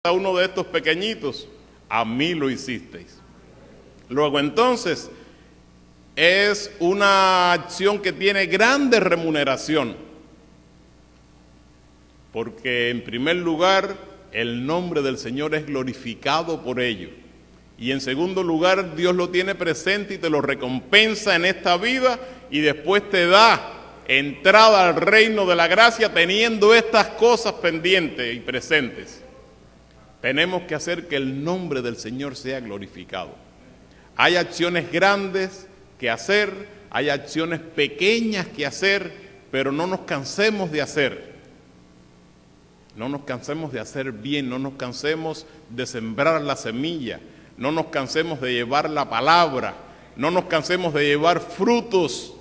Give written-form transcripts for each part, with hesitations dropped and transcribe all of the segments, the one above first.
a uno de estos pequeñitos, a mí lo hicisteis. Luego entonces, es una acción que tiene grande remuneración, porque en primer lugar, el nombre del Señor es glorificado por ello. Y en segundo lugar, Dios lo tiene presente y te lo recompensa en esta vida y después te da entrada al reino de la gracia teniendo estas cosas pendientes y presentes. Tenemos que hacer que el nombre del Señor sea glorificado. Hay acciones grandes que hacer, hay acciones pequeñas que hacer, pero no nos cansemos de hacer. No nos cansemos de hacer bien, no nos cansemos de sembrar la semilla, no nos cansemos de llevar la palabra, no nos cansemos de llevar frutos,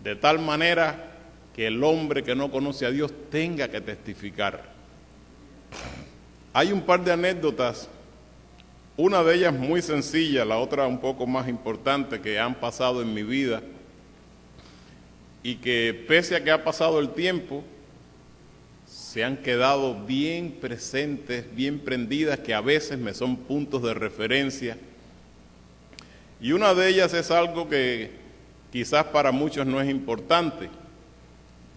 de tal manera que el hombre que no conoce a Dios tenga que testificar. Hay un par de anécdotas, una de ellas muy sencilla, la otra un poco más importante, que han pasado en mi vida y que pese a que ha pasado el tiempo, se han quedado bien presentes, bien prendidas, que a veces me son puntos de referencia. Y una de ellas es algo que quizás para muchos no es importante.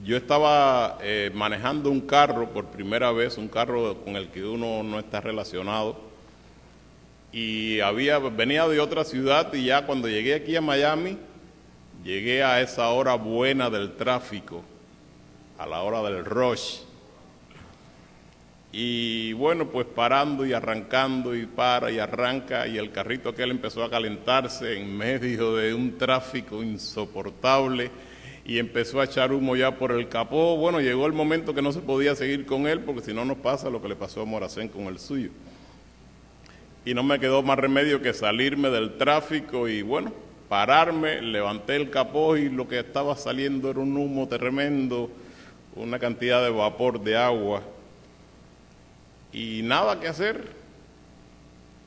Yo estaba manejando un carro por primera vez, un carro con el que uno no está relacionado, y venía de otra ciudad, y ya cuando llegué aquí a Miami, llegué a esa hora buena del tráfico, a la hora del rush. Y bueno, pues parando y arrancando y para y arranca, y el carrito aquel empezó a calentarse en medio de un tráfico insoportable y empezó a echar humo ya por el capó. Bueno, llegó el momento que no se podía seguir con él, porque si no nos pasa lo que le pasó a Moracén con el suyo. Y no me quedó más remedio que salirme del tráfico y bueno, pararme, levanté el capó y lo que estaba saliendo era un humo tremendo, una cantidad de vapor de agua. Y nada que hacer,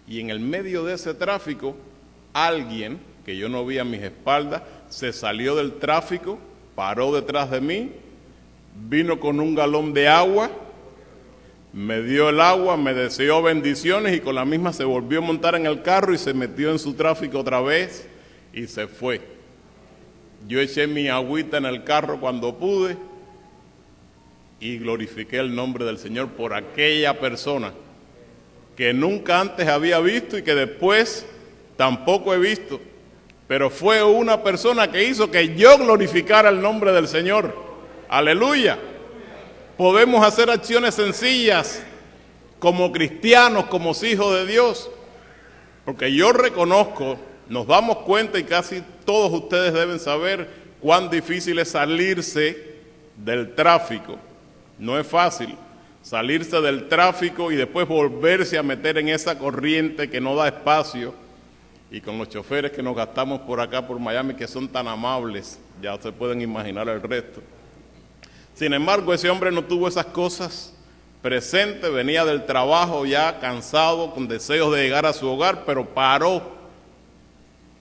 y en el medio de ese tráfico, alguien que yo no vi a mis espaldas, se salió del tráfico, paró detrás de mí, vino con un galón de agua, me dio el agua, me deseó bendiciones y con la misma se volvió a montar en el carro y se metió en su tráfico otra vez y se fue. Yo eché mi agüita en el carro cuando pude, y glorifiqué el nombre del Señor por aquella persona que nunca antes había visto y que después tampoco he visto, pero fue una persona que hizo que yo glorificara el nombre del Señor. Aleluya. Podemos hacer acciones sencillas como cristianos, como hijos de Dios, porque yo reconozco, nos damos cuenta y casi todos ustedes deben saber cuán difícil es salirse del tráfico. No es fácil salirse del tráfico y después volverse a meter en esa corriente que no da espacio, y con los choferes que nos gastamos por acá, por Miami, que son tan amables, ya se pueden imaginar el resto. Sin embargo, ese hombre no tuvo esas cosas presentes, venía del trabajo ya cansado, con deseos de llegar a su hogar, pero paró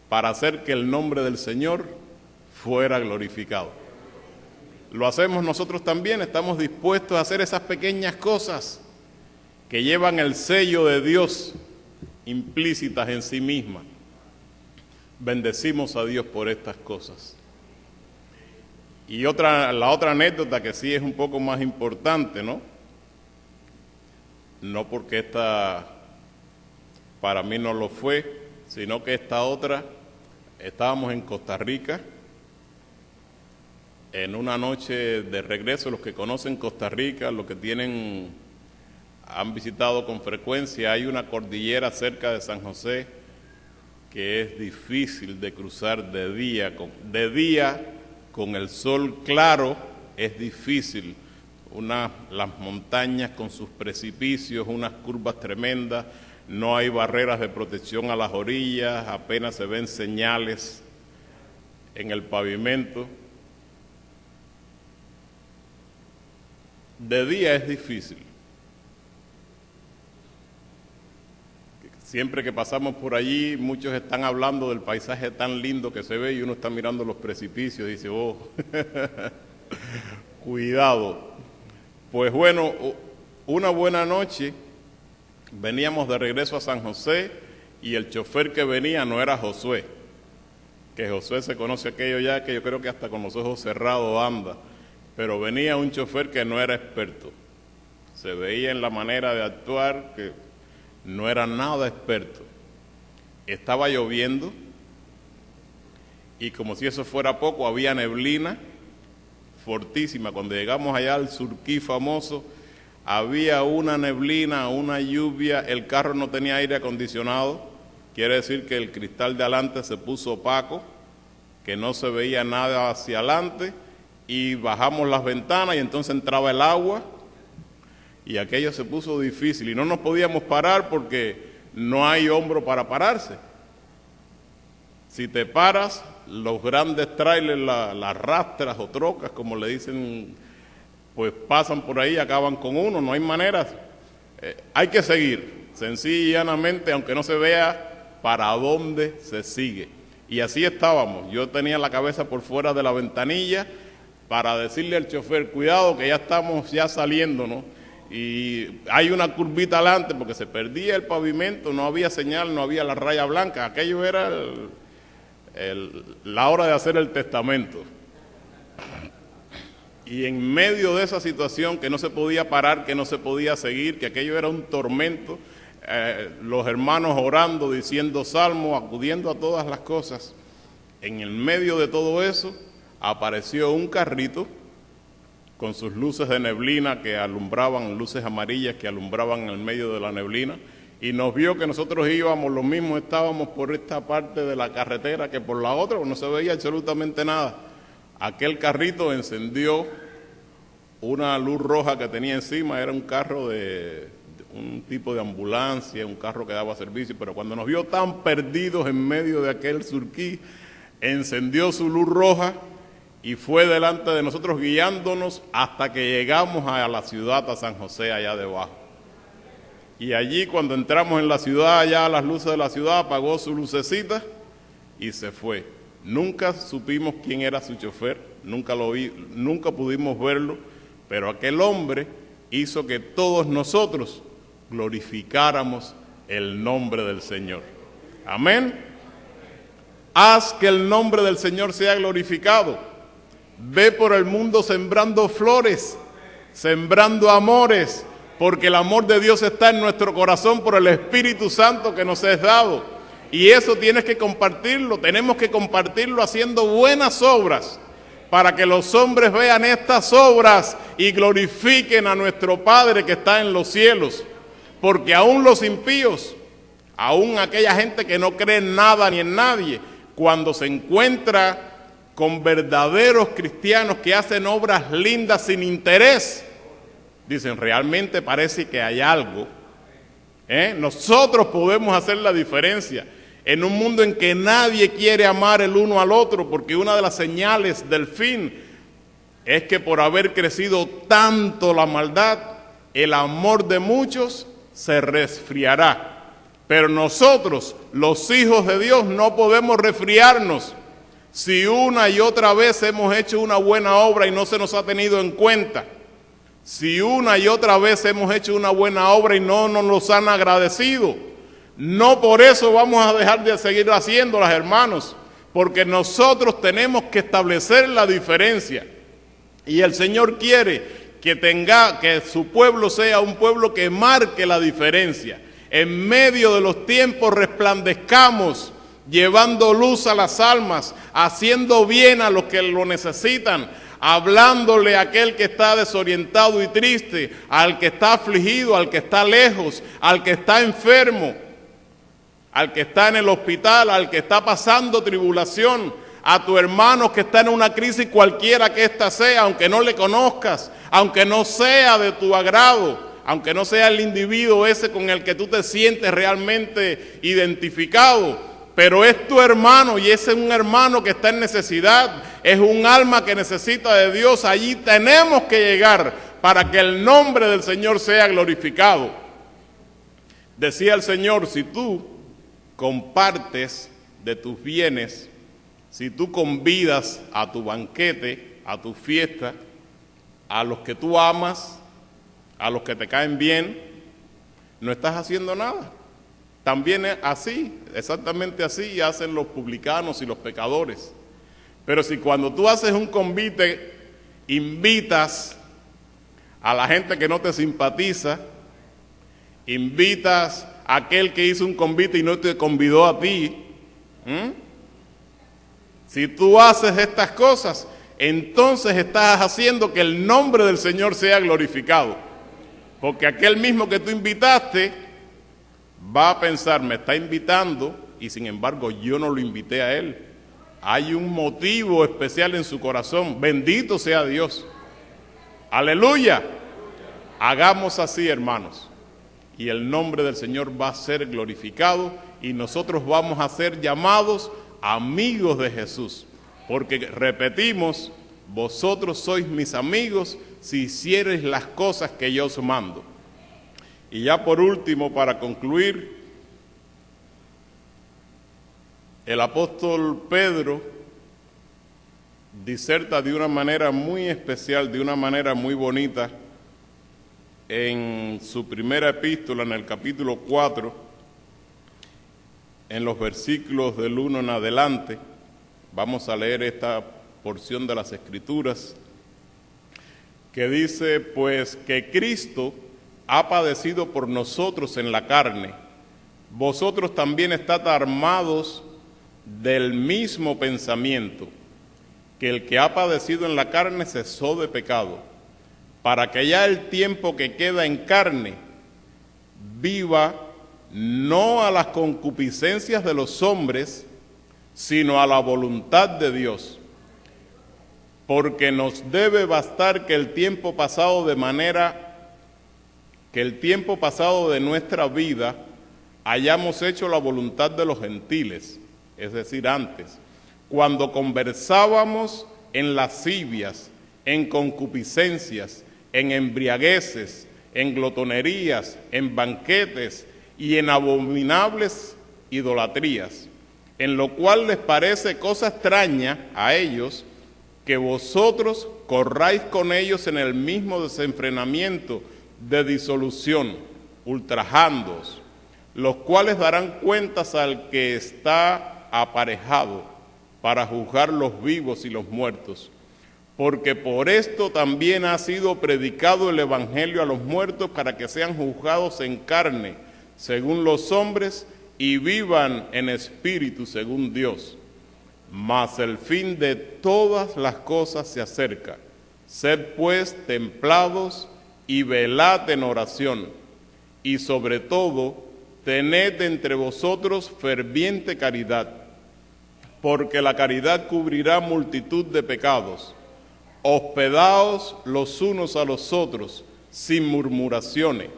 para hacer que el nombre del Señor fuera glorificado. Lo hacemos nosotros también, estamos dispuestos a hacer esas pequeñas cosas que llevan el sello de Dios implícitas en sí mismas. Bendecimos a Dios por estas cosas. Y la otra anécdota que sí es un poco más importante, ¿no? No porque esta para mí no lo fue, sino que esta otra, estábamos en Costa Rica, en una noche de regreso. Los que conocen Costa Rica, los que han visitado con frecuencia, hay una cordillera cerca de San José que es difícil de cruzar de día. Con el sol claro es difícil. Las montañas con sus precipicios, unas curvas tremendas, no hay barreras de protección a las orillas, apenas se ven señales en el pavimento. De día es difícil. Siempre que pasamos por allí, muchos están hablando del paisaje tan lindo que se ve y uno está mirando los precipicios y dice, oh, cuidado. Pues bueno, una buena noche veníamos de regreso a San José y el chofer que venía no era Josué, que Josué se conoce aquello ya, que yo creo que hasta con los ojos cerrados anda, pero venía un chofer que no era experto. Se veía en la manera de actuar que no era nada experto. Estaba lloviendo y como si eso fuera poco, había neblina fortísima. Cuando llegamos allá al Surquí famoso, había una neblina, una lluvia, el carro no tenía aire acondicionado, quiere decir que el cristal de adelante se puso opaco, que no se veía nada hacia adelante, y bajamos las ventanas y entonces entraba el agua y aquello se puso difícil y no nos podíamos parar porque no hay hombro para pararse. Si te paras, los grandes trailers, las rastras o trocas, como le dicen, pues pasan por ahí y acaban con uno, no hay manera. Hay que seguir, sencilla y llanamente, aunque no se vea para dónde se sigue. Y así estábamos, yo tenía la cabeza por fuera de la ventanilla para decirle al chofer, cuidado que ya estamos ya saliendo, ¿no? Y hay una curvita adelante porque se perdía el pavimento, no había señal, no había la raya blanca, aquello era la hora de hacer el testamento. Y en medio de esa situación que no se podía parar, que no se podía seguir, que aquello era un tormento, los hermanos orando, diciendo salmos, acudiendo a todas las cosas, en el medio de todo eso apareció un carrito con sus luces de neblina que alumbraban, luces amarillas que alumbraban en el medio de la neblina, y nos vio que nosotros íbamos, lo mismo estábamos por esta parte de la carretera que por la otra, no se veía absolutamente nada. Aquel carrito encendió una luz roja que tenía encima, era un carro de un tipo de ambulancia, un carro que daba servicio, pero cuando nos vio tan perdidos en medio de aquel Surquí, encendió su luz roja y fue delante de nosotros guiándonos hasta que llegamos a la ciudad, a San José, allá debajo. Y allí cuando entramos en la ciudad, allá a las luces de la ciudad, apagó su lucecita y se fue. Nunca supimos quién era su chofer, nunca lo vi, nunca pudimos verlo, pero aquel hombre hizo que todos nosotros glorificáramos el nombre del Señor. Amén. Haz que el nombre del Señor sea glorificado. Ve por el mundo sembrando flores, sembrando amores, porque el amor de Dios está en nuestro corazón por el Espíritu Santo que nos es dado. Y eso tienes que compartirlo, tenemos que compartirlo haciendo buenas obras, para que los hombres vean estas obras y glorifiquen a nuestro Padre que está en los cielos. Porque aún los impíos, aún aquella gente que no cree en nada ni en nadie, cuando se encuentra con verdaderos cristianos que hacen obras lindas sin interés, dicen, realmente parece que hay algo. Nosotros podemos hacer la diferencia en un mundo en que nadie quiere amar el uno al otro, porque una de las señales del fin es que por haber crecido tanto la maldad, el amor de muchos se resfriará. Pero nosotros, los hijos de Dios, no podemos resfriarnos si una y otra vez hemos hecho una buena obra y no se nos ha tenido en cuenta. Si una y otra vez hemos hecho una buena obra y no nos los han agradecido. No por eso vamos a dejar de seguir haciéndolas, hermanos, porque nosotros tenemos que establecer la diferencia. Y el Señor quiere que su pueblo sea un pueblo que marque la diferencia. En medio de los tiempos resplandezcamos, llevando luz a las almas, haciendo bien a los que lo necesitan, hablándole a aquel que está desorientado y triste, al que está afligido, al que está lejos, al que está enfermo, al que está en el hospital, al que está pasando tribulación, a tu hermano que está en una crisis cualquiera que ésta sea, aunque no le conozcas, aunque no sea de tu agrado, aunque no sea el individuo ese con el que tú te sientes realmente identificado, pero es tu hermano y ese es un hermano que está en necesidad, es un alma que necesita de Dios. Allí tenemos que llegar para que el nombre del Señor sea glorificado. Decía el Señor, si tú compartes de tus bienes, si tú convidas a tu banquete, a tu fiesta, a los que tú amas, a los que te caen bien, no estás haciendo nada. También es así, exactamente así hacen los publicanos y los pecadores. Pero si cuando tú haces un convite, invitas a la gente que no te simpatiza, invitas a aquel que hizo un convite y no te convidó a ti, si tú haces estas cosas, entonces estás haciendo que el nombre del Señor sea glorificado. Porque aquel mismo que tú invitaste va a pensar, me está invitando y sin embargo yo no lo invité a él. Hay un motivo especial en su corazón. Bendito sea Dios. Aleluya. Hagamos así, hermanos. Y el nombre del Señor va a ser glorificado y nosotros vamos a ser llamados amigos de Jesús. Porque repetimos, vosotros sois mis amigos si hiciereis las cosas que yo os mando. Y ya por último, para concluir, el apóstol Pedro diserta de una manera muy especial, de una manera muy bonita, en su primera epístola, en el capítulo 4, en los versículos del 1 en adelante. Vamos a leer esta porción de las Escrituras, que dice, pues que Cristo ha padecido por nosotros en la carne, vosotros también estad armados del mismo pensamiento, que el que ha padecido en la carne cesó de pecado, para que ya el tiempo que queda en carne viva no a las concupiscencias de los hombres, sino a la voluntad de Dios. Porque nos debe bastar que el tiempo pasado de nuestra vida hayamos hecho la voluntad de los gentiles, es decir, antes, cuando conversábamos en lascivias, en concupiscencias, en embriagueces, en glotonerías, en banquetes y en abominables idolatrías, en lo cual les parece cosa extraña a ellos que vosotros corráis con ellos en el mismo desenfrenamiento de disolución, ultrajándoos, los cuales darán cuentas al que está aparejado para juzgar los vivos y los muertos. Porque por esto también ha sido predicado el Evangelio a los muertos, para que sean juzgados en carne, según los hombres, y vivan en espíritu, según Dios. Mas el fin de todas las cosas se acerca. Sed pues templados y velad en oración, y sobre todo tened entre vosotros ferviente caridad, porque la caridad cubrirá multitud de pecados. Hospedaos los unos a los otros, sin murmuraciones,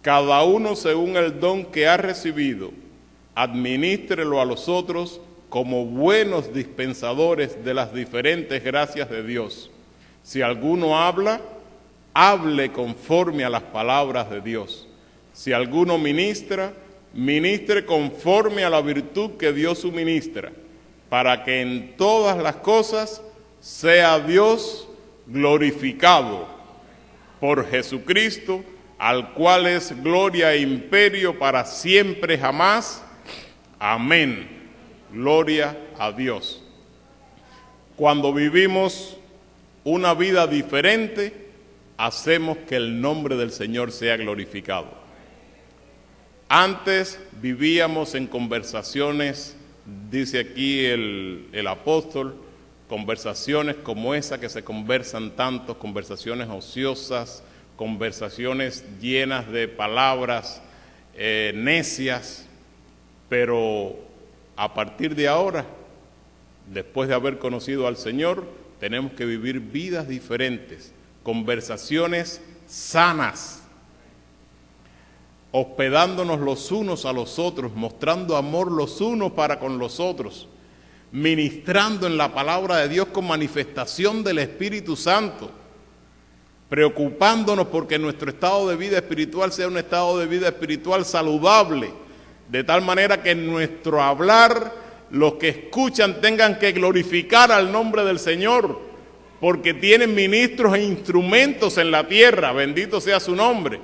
cada uno según el don que ha recibido, adminístrelo a los otros como buenos dispensadores de las diferentes gracias de Dios. Si alguno habla, hable conforme a las palabras de Dios. Si alguno ministra, ministre conforme a la virtud que Dios suministra, para que en todas las cosas sea Dios glorificado por Jesucristo, al cual es gloria e imperio para siempre jamás. Amén. Gloria a Dios. Cuando vivimos una vida diferente, hacemos que el nombre del Señor sea glorificado. Antes vivíamos en conversaciones, dice aquí el apóstol, conversaciones como esa que se conversan tantos, conversaciones ociosas, conversaciones llenas de palabras necias, pero a partir de ahora, después de haber conocido al Señor, tenemos que vivir vidas diferentes, conversaciones sanas, hospedándonos los unos a los otros, mostrando amor los unos para con los otros, ministrando en la palabra de Dios con manifestación del Espíritu Santo, preocupándonos porque nuestro estado de vida espiritual sea un estado de vida espiritual saludable, de tal manera que en nuestro hablar los que escuchan tengan que glorificar al nombre del Señor, porque tienen ministros e instrumentos en la tierra, bendito sea su nombre.